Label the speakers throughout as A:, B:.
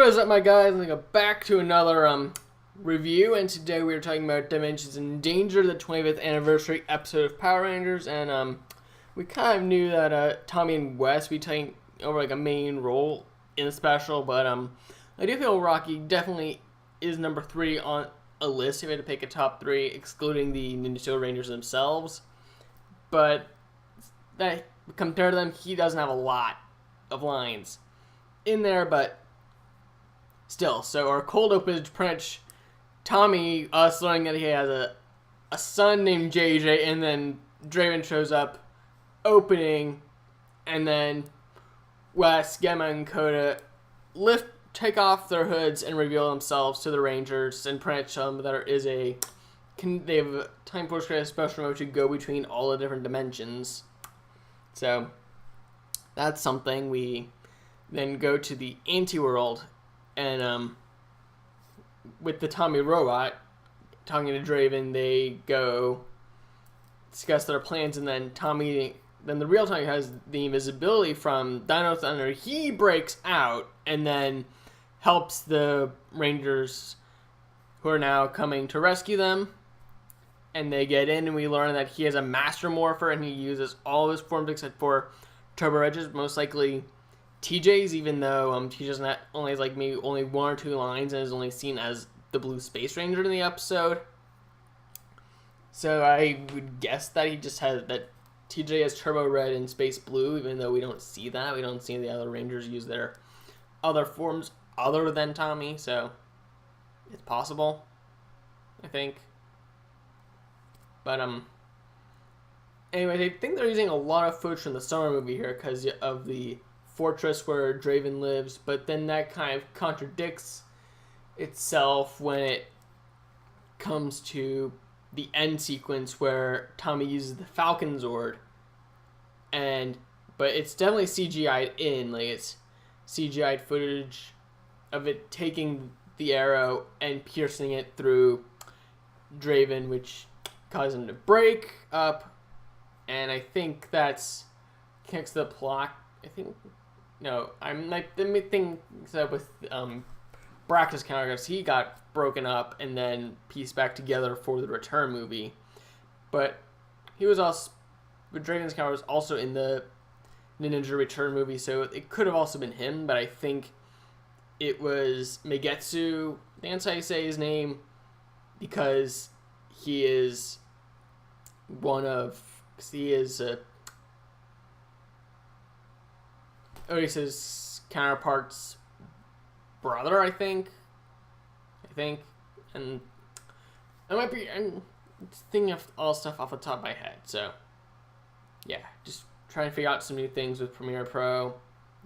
A: What is up, my guys? I'm going to go back to another review, and today we are talking about Dimensions in Danger, the 25th anniversary episode of Power Rangers, and we kind of knew that Tommy and Wes would be taking over like a main role in the special, but I do feel Rocky definitely is number 3 on a list if I had to pick a top 3, excluding the Ninja Steel Rangers themselves. But that compared to them, he doesn't have a lot of lines in there, but still. So our cold open is pretty much Tommy, us learning that he has a son named JJ, and then Draven shows up, opening, and then Wes, Gemma, and Coda take off their hoods and reveal themselves to the Rangers, and pretty much they have a Time Force create a special mode to go between all the different dimensions. So that's something. We then go to the anti-world, and with the Tommy robot talking to Draven, they go discuss their plans, and then the real Tommy has the invisibility from Dino Thunder. He breaks out and then helps the Rangers who are now coming to rescue them. And they get in, and we learn that he has a Master Morpher, and he uses all of his forms except for Turbo Reg's, most likely TJ's, even though TJ's only has like maybe only 1 or 2 lines and is only seen as the Blue Space Ranger in the episode. So I would guess that he just has that TJ has Turbo Red and Space Blue, even though we don't see that. We don't see the other Rangers use their other forms other than Tommy, so it's possible, I think. But anyway, I think they're using a lot of footage from the summer movie here because of the fortress where Draven lives, but then that kind of contradicts itself when it comes to the end sequence where Tommy uses the Falcon Zord, but it's definitely CGI'd in, like it's CGI'd footage of it taking the arrow and piercing it through Draven, which caused him to break up, and I think that's connects to the plot. I think no, I'm like the thing up with Bractus Countergraphs. He got broken up and then pieced back together for the Return movie, but he was also, but Draven's Counter was also in the Ninja Return movie, so it could have also been him. But I think it was Megetsu. That's how you say his name, because he is Otis's counterpart's brother, I think, and I'm thinking of all stuff off the top of my head, so yeah, just trying to figure out some new things with Premiere Pro,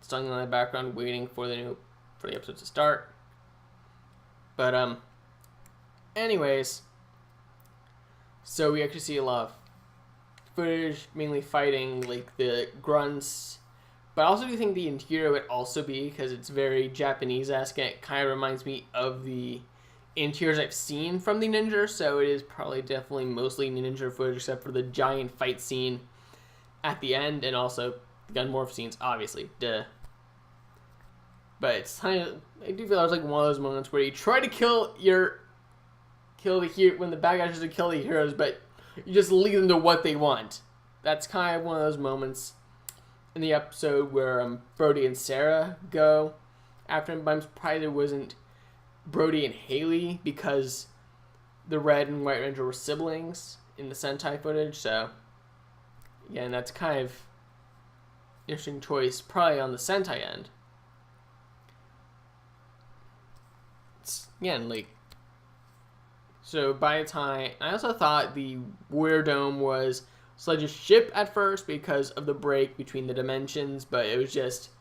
A: studying in the background, waiting for the episodes to start, but anyways, so we actually see a lot of footage, mainly fighting like the grunts. But I also do think the interior would also be, because it's very Japanese-esque, and it kind of reminds me of the interiors I've seen from the Ninja, so it is probably definitely mostly Ninja footage, except for the giant fight scene at the end, and also the Gunmorph scenes, obviously, duh. But it's kind of, I do feel it was like one of those moments where you try to kill the hero, when the bad guys just kill the heroes, but you just lead them to what they want. That's kind of one of those moments in the episode where Brody and Sarah go after him. But I'm surprised it wasn't Brody and Haley, because the Red and White Ranger were siblings in the Sentai footage. So yeah, and that's kind of interesting choice, probably on the Sentai end. Again, like, so by the time, I also thought the Warrior Dome was Sledge's ship at first because of the break between the dimensions, but it was just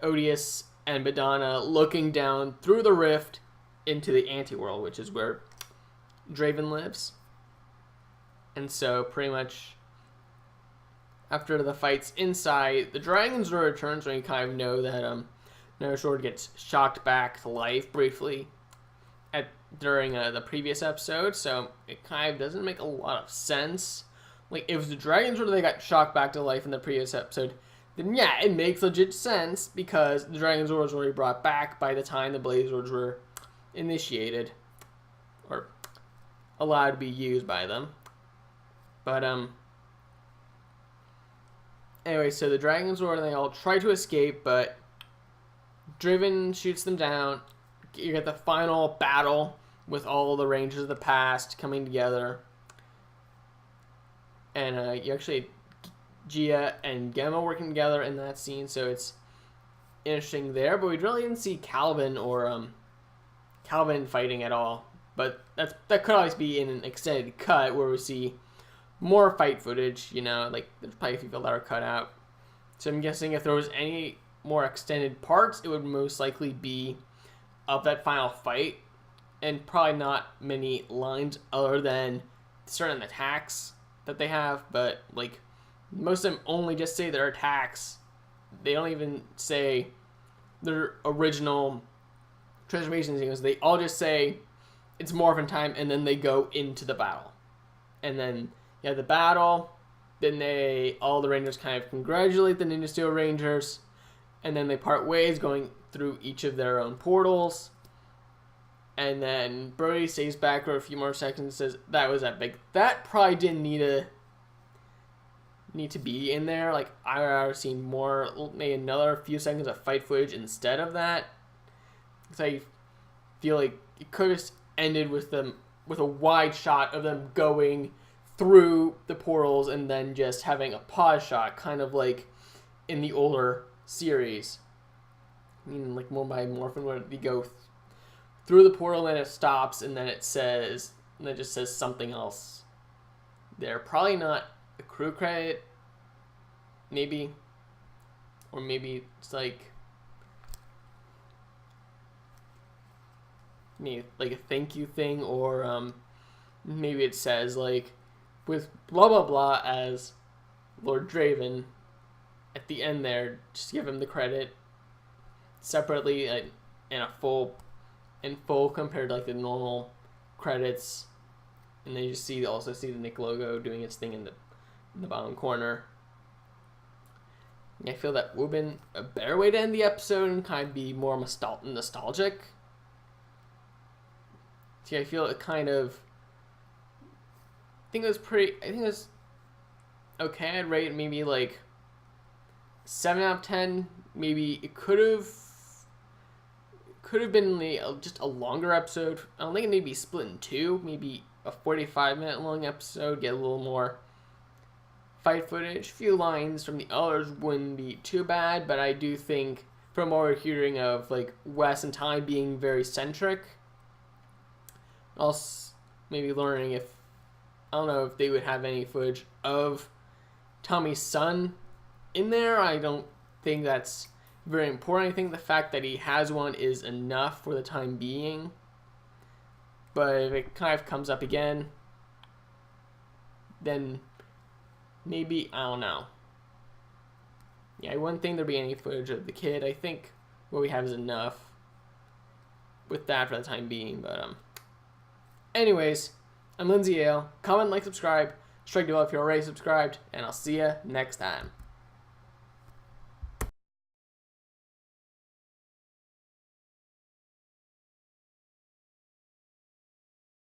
A: Otis and Madonna looking down through the rift into the anti-world, which is where Draven lives. And so pretty much after the fights inside, the Dragon Zord returns, when you kind of know that Zord gets shocked back to life briefly during the previous episode, so it kind of doesn't make a lot of sense. Like, if it was the Dragon Zord that got shocked back to life in the previous episode, then yeah, it makes legit sense because the Dragon Zord was already brought back by the time the Blaze Zords were initiated or allowed to be used by them. But anyway, so the Dragon Zord and they all try to escape, but Driven shoots them down. You get the final battle with all the Rangers of the past coming together. And you actually Gia and Gemma working together in that scene, so it's interesting there. But we really didn't see Calvin or Calvin fighting at all. But that could always be in an extended cut where we see more fight footage. You know, like there's probably a few people that are cut out. So I'm guessing if there was any more extended parts, it would most likely be of that final fight, and probably not many lines other than certain attacks that they have. But like most of them only just say their attacks. They don't even say their original transformation sequence. They all just say it's morphin time, and then they go into the battle. And then you have the battle, then all the Rangers kind of congratulate the Ninja Steel Rangers, and then they part ways going through each of their own portals. And then Brody stays back for a few more seconds and says, that was epic. That probably didn't need to be in there. Like, I would have seen more, maybe another few seconds of fight footage instead of that. Because I feel like it could have ended with a wide shot of them going through the portals and then just having a pause shot, kind of like in the older series. I mean, like more by Morphin, where you go through the portal and it stops, and then it just says something else. They're probably not a crew credit, maybe, or maybe it's like maybe like a thank you thing, or maybe it says like with blah blah blah as Lord Draven at the end there. Just give him the credit separately in full compared to like the normal credits, and then you also see the Nick logo doing its thing in the bottom corner. And I feel that would have been a better way to end the episode and kind of be more nostalgic. See, I feel it kind of. I think it was okay. I'd rate it maybe like 7 out of 10. Maybe it could have been just a longer episode. I don't think it needed to be split in two. Maybe a 45-minute long episode. Get a little more fight footage. A few lines from the others wouldn't be too bad. But I do think from what we're hearing of like Wes and Ty being very centric. Also, maybe learning if I don't know if they would have any footage of Tommy's son in there. I don't think that's very important. I think the fact that he has one is enough for the time being. But if it kind of comes up again, then maybe, I don't know. Yeah, I wouldn't think there'd be any footage of the kid. I think what we have is enough with that for the time being. But anyways, I'm Lindsay Yale. Comment, like, subscribe. Strike the bell if you're already subscribed, and I'll see you next time.